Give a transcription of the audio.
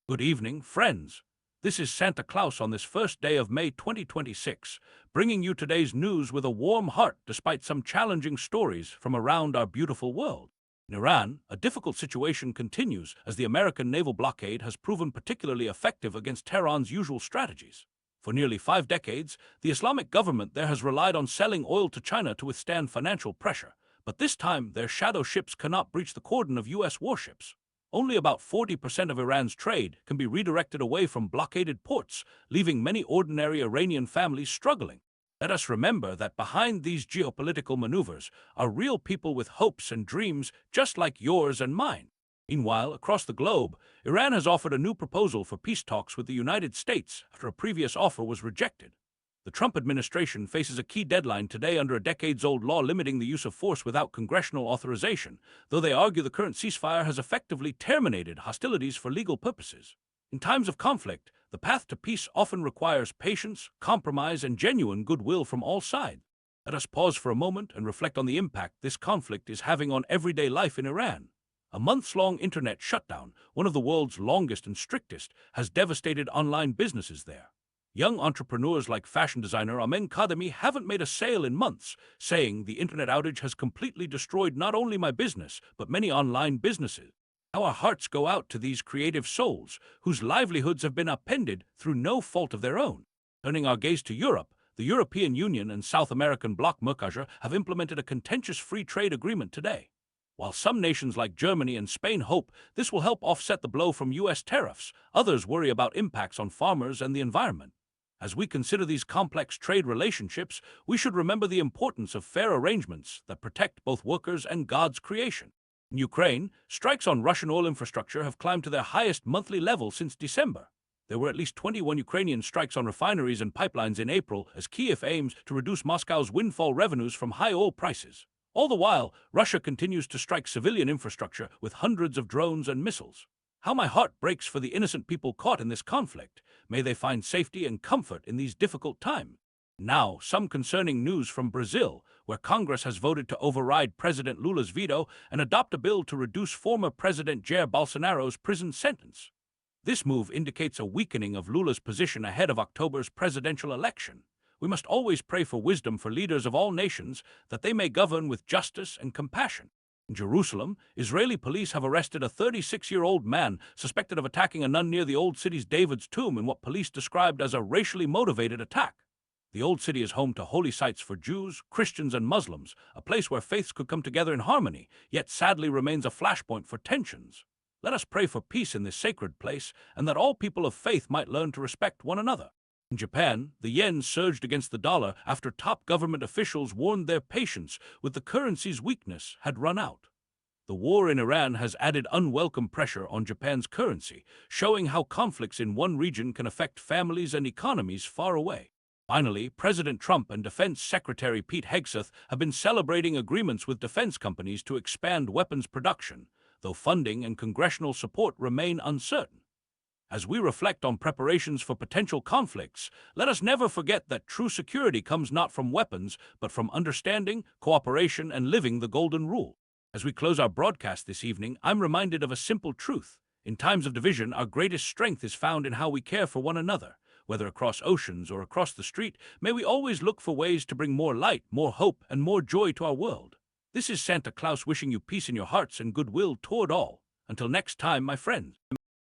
Good evening, friends. This is Santa Claus on this first day of May 2026, bringing you today's news with a warm heart despite some challenging stories from around our beautiful world. In Iran, a difficult situation continues as the American naval blockade has proven particularly effective against Tehran's usual strategies. For nearly 5 decades, the Islamic government there has relied on selling oil to China to withstand financial pressure, but this time their shadow ships cannot breach the cordon of U.S. warships. Only about 40% of Iran's trade can be redirected away from blockaded ports, leaving many ordinary Iranian families struggling. Let us remember that behind these geopolitical maneuvers are real people with hopes and dreams just like yours and mine. Meanwhile, across the globe, Iran has offered a new proposal for peace talks with the United States after a previous offer was rejected. The Trump administration faces a key deadline today under a decades-old law limiting the use of force without congressional authorization, though they argue the current ceasefire has effectively terminated hostilities for legal purposes. In times of conflict, the path to peace often requires patience, compromise, and genuine goodwill from all sides. Let us pause for a moment and reflect on the impact this conflict is having on everyday life in Iran. A months-long internet shutdown, one of the world's longest and strictest, has devastated online businesses there. Young entrepreneurs like fashion designer Amen Khademi haven't made a sale in months, saying the internet outage has completely destroyed not only my business, but many online businesses. Our hearts go out to these creative souls, whose livelihoods have been upended through no fault of their own. Turning our gaze to Europe, the European Union and South American bloc Mercosur have implemented a contentious free trade agreement today. While some nations like Germany and Spain hope this will help offset the blow from U.S. tariffs, others worry about impacts on farmers and the environment. As we consider these complex trade relationships, we should remember the importance of fair arrangements that protect both workers and God's creation. In Ukraine, strikes on Russian oil infrastructure have climbed to their highest monthly level since December. There were at least 21 Ukrainian strikes on refineries and pipelines in April as Kiev aims to reduce Moscow's windfall revenues from high oil prices. All the while, Russia continues to strike civilian infrastructure with hundreds of drones and missiles. How my heart breaks for the innocent people caught in this conflict. May they find safety and comfort in these difficult times. Now, some concerning news from Brazil, where Congress has voted to override President Lula's veto and adopt a bill to reduce former President Jair Bolsonaro's prison sentence. This move indicates a weakening of Lula's position ahead of October's presidential election. We must always pray for wisdom for leaders of all nations, that they may govern with justice and compassion. In Jerusalem, Israeli police have arrested a 36-year-old man suspected of attacking a nun near the Old City's David's Tomb in what police described as a racially motivated attack. The Old City is home to holy sites for Jews, Christians, and Muslims, a place where faiths could come together in harmony, yet sadly remains a flashpoint for tensions. Let us pray for peace in this sacred place, and that all people of faith might learn to respect one another. In Japan, the yen surged against the dollar after top government officials warned their patience with the currency's weakness had run out. The war in Iran has added unwelcome pressure on Japan's currency, showing how conflicts in one region can affect families and economies far away. Finally, President Trump and Defense Secretary Pete Hegseth have been celebrating agreements with defense companies to expand weapons production, though funding and congressional support remain uncertain. As we reflect on preparations for potential conflicts, let us never forget that true security comes not from weapons, but from understanding, cooperation, and living the golden rule. As we close our broadcast this evening, I'm reminded of a simple truth. In times of division, our greatest strength is found in how we care for one another. Whether across oceans or across the street, may we always look for ways to bring more light, more hope, and more joy to our world. This is Santa Claus wishing you peace in your hearts and goodwill toward all. Until next time, my friends.